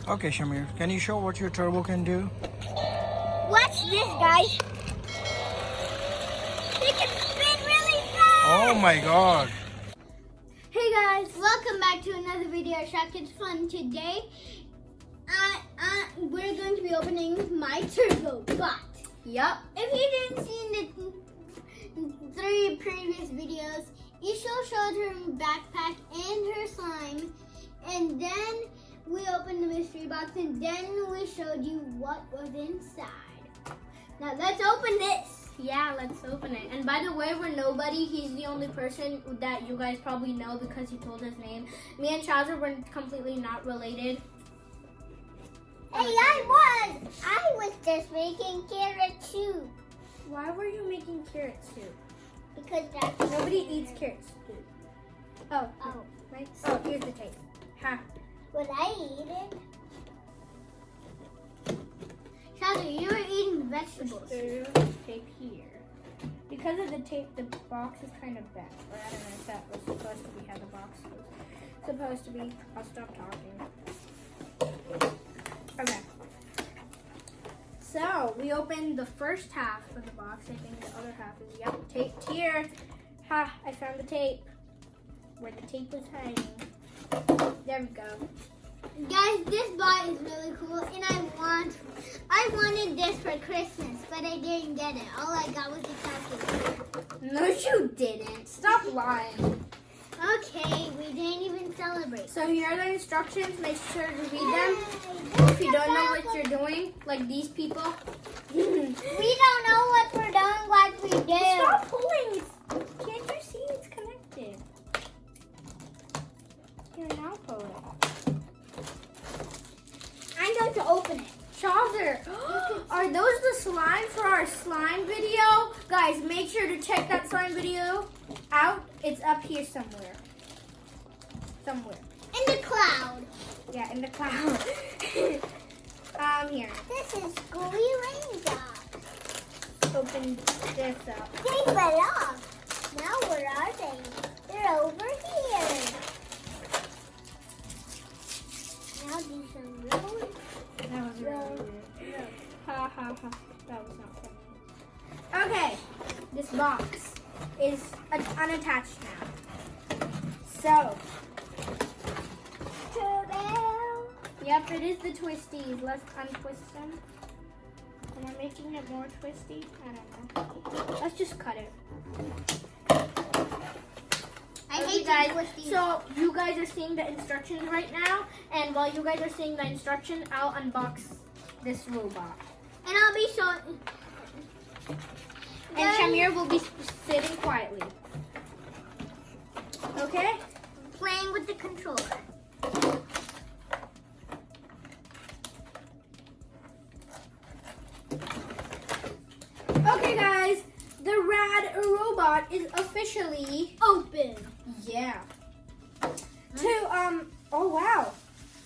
Okay, Shahmir, can you show what your turbo can do? Watch this, guys. It can spin really fast. Oh my god. Hey guys, welcome back to another video of SHA KIDS FUN. Today, we're going to be opening my turbo bot. Yup. If you didn't see the 3 previous videos, eSHAI showed her backpack and her slime, and then we opened the mystery box, and then we showed you what was inside. Now let's open this. Yeah, let's open it. And by the way, we're nobody. He's the only person that you guys probably know because he told his name. Me and SHAhzar were completely not related. Hey, I was just making carrot soup. Why were you making carrot soup? Because that's Nobody eats carrot soup. Oh, right. Oh, here's the tape. Ha. Would I eat it? SHAhzar, you were eating vegetables. Tape here. Because of the tape, the box is kind of bent. Or I don't know if that was supposed to be how the box was supposed to be. I'll stop talking. Okay. So, we opened the first half of the box. I think the other half is, taped here. Ha, I found the tape. Where the tape was hiding. There we go. Guys, this bot is really cool, and I wanted this for Christmas, but I didn't get it. All I got was the calculator. No, you didn't. Stop lying. Okay, we didn't even celebrate. So here are the instructions. Make sure to read them. If you don't know what you're doing, like these people. We don't know what we're doing like we do. Stop pulling. Can't you see it's connected? Here, now pull it. I'm going to open it. SHAhzar, are those the slime for our slime video? Guys, make sure to check that slime video out. It's up here somewhere. Somewhere. In the cloud. Yeah, in the cloud. Here. This is gooey raindrops. Open this up. They fell off. Now where are they? They're over here. Now do some really. That was really weird. Ha ha ha. That was not funny. Okay, this box is unattached now. So, yep, it is the twisties. Let's untwist them. Am I making it more twisty? I don't know. Let's just cut it. I Okay, hate guys. twisties. So you guys are seeing the instructions right now, and while you guys are seeing the instruction, I'll unbox this robot. And I'll be showing. And Shahmir will be sitting quietly. Okay? Playing with the controller. Okay, guys. The RAD robot is officially Open. yeah. Oh wow.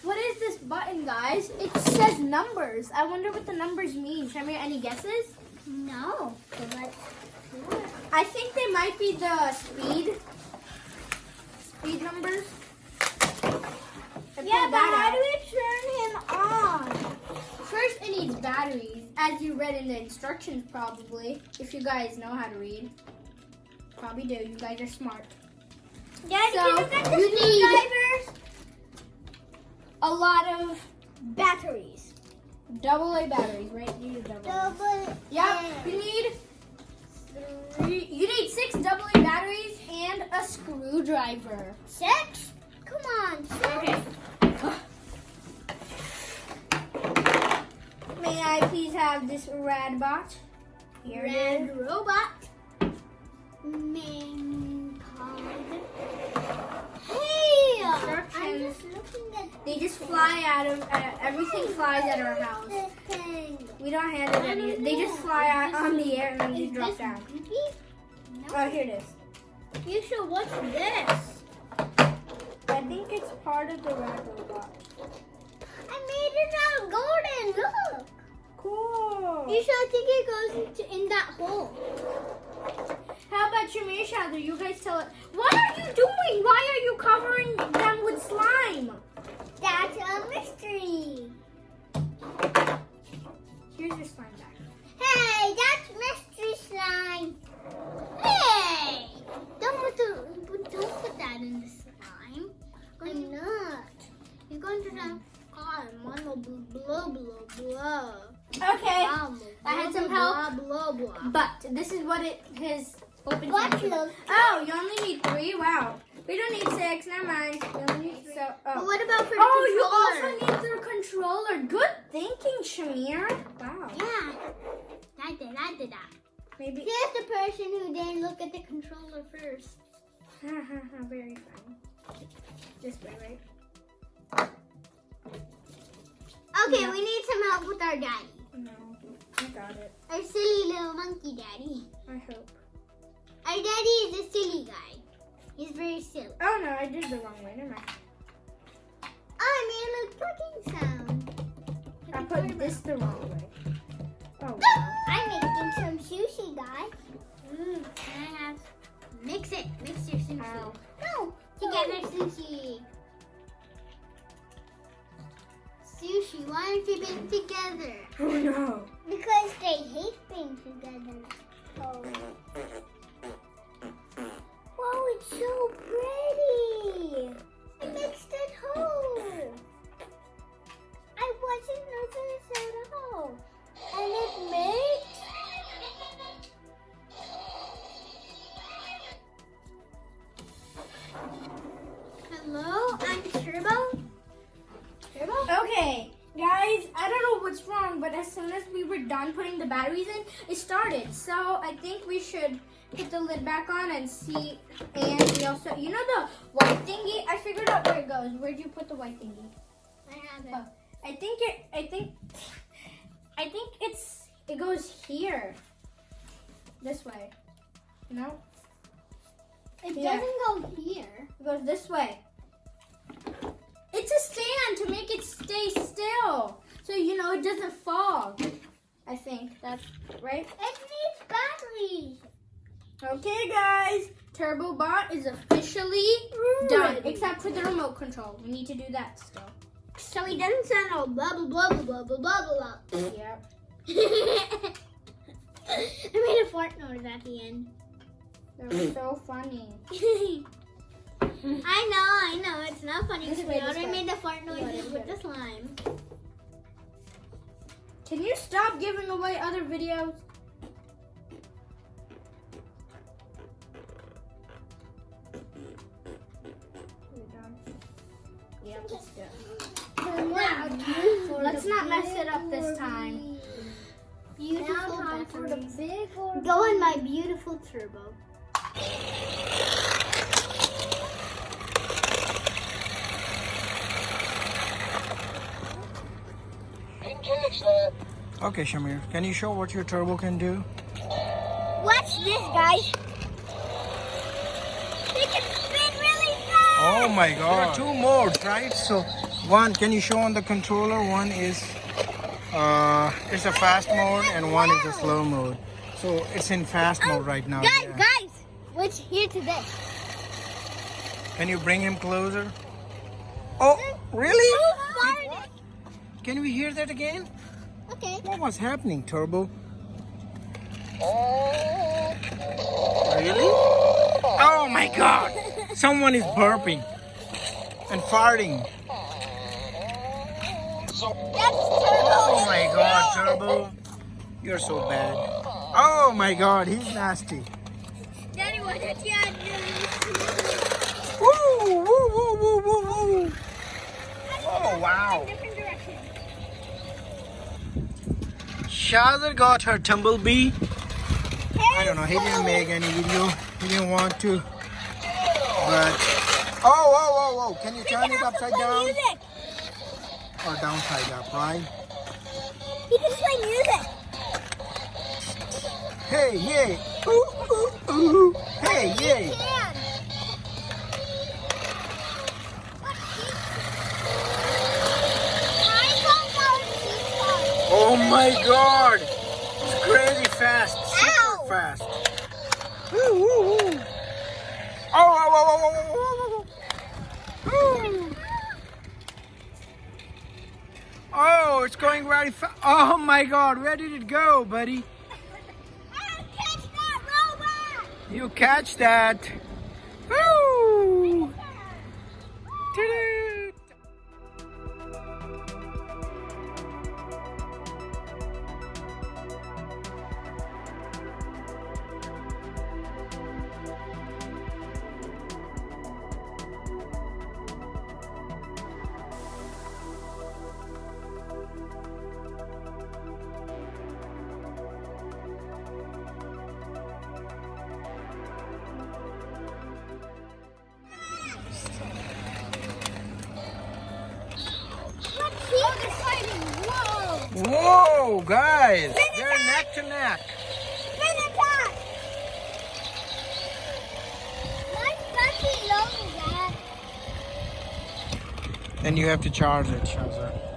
What is this button, guys? It says numbers. I wonder what the numbers mean. Shahmir, any guesses? No. So let's do it. I think they might be the speed numbers. Yeah, but how do we turn him on? First, it needs batteries, as you read in the instructions probably, if you guys know how to read. Probably do. You guys are smart. Daddy, So, can you get the you need- screwdrivers? A lot of Batteries. AA batteries, right? You need double. Double. Yep. You need 6 AA batteries and a screwdriver. 6? Come on. 6. Okay. May I please have this RAD bot? Here it is. Red robot. Main card. Hey! I'm Instructions. just looking at They just fly out of everything flies at our house. this thing. We don't handle any. They just fly out on the air and then Is just drop this down. goopy? No. Oh, here it is. You should. What's this? I think it's part of the RAD robot. I made it out of golden. Look. Cool. You should. I think it goes in that hole. How about Shahmir, SHAhzar? You guys tell it. What are you doing? Why are you covering them with slime? That's a mystery. but this is what his open What tank is. looks Oh, you only need 3? Wow. We don't need 6, never mind. We only need 3. But Oh, what about for the you controller? also need the controller. Good thinking, Shahmir. Wow. Yeah. I did that. Maybe. Here's the person who didn't look at the controller first. Very funny. This way, right? Okay, Yeah. we need some help with our daddy. No, I got it. Our silly little monkey daddy. I hope. Our daddy is a silly guy. He's very silly. Oh no, I did the wrong way. Never mind. Oh, I made a little clicking sound. I put this the wrong way. Oh wow. I'm making some sushi, guys. Can I have... Mix it. Mix your sushi. Ow. No. Together sushi. Sushi, why aren't you being together? Oh no. Because they hate being together. Oh. Wow, it's so pretty. It mixed it whole. I wasn't noticing it at all. And it made... Hello, I'm Turbo. Turbo? Okay, guys, I don't know what's wrong, but as soon as we were done putting the batteries in, it started. So I think we should put the lid back on and see. And we also, you know the white thingy? I figured out where it goes. Where'd you put the white thingy? I have it. Oh, I think it goes here. This way. No? It Yeah. doesn't go here. It goes this way. It's a stand to make it stay still. So, you know, it doesn't fall. I think that's right. It needs batteries. Okay, guys. TurboBot is officially done. Except for the remote control. We need to do that still. So he doesn't sound all blah blah blah blah blah blah blah. Yep. I made a fart noise at the end. That was so funny. I know, it's not funny This because way, we this already way. made the fart noises this with way. the slime. Can you stop giving away other videos? Yep, it's good. Let's not mess it up this time. Beautiful Now time for the batteries. big one. Go in my beautiful turbo. Okay, Shahmir, can you show what your turbo can do? Watch this, guys. They can spin really fast. Oh my God. There are 2 modes, right? So one, can you show on the controller? One is it's a fast mode and one is a slow mode. So it's in fast mode right now. Guys, yeah. guys, what's here to this? Can you bring him closer? Oh, really? Can we hear that again? Okay. What was happening, Turbo? Really? Oh my God! Someone is burping and farting. That's Oh my God, Turbo! You're so bad. Oh my God, he's nasty. Daddy, what did you do? Woo! Woo! Woo! Woo! Woo! Woo! Oh wow! Different direction. SHAhzar got her tumblebee. I don't know, he didn't make any video. He didn't want to. But oh, can you turn it upside down? Music. Or downside up, right? He can play music. Hey, yay! Ooh, ooh, ooh. Hey, yay! Can. Oh my God! It's crazy fast, super Ow. fast. Woo, woo, woo. Oh, Woo. Oh, it's going very fast. Oh my God, where did it go, buddy? Catch that robot! You catch that. Woo! Ta-da! Oh, guys, they're neck to neck. Spin attack! Mine's battery low, Dad. Then you have to charge it, Shahzar.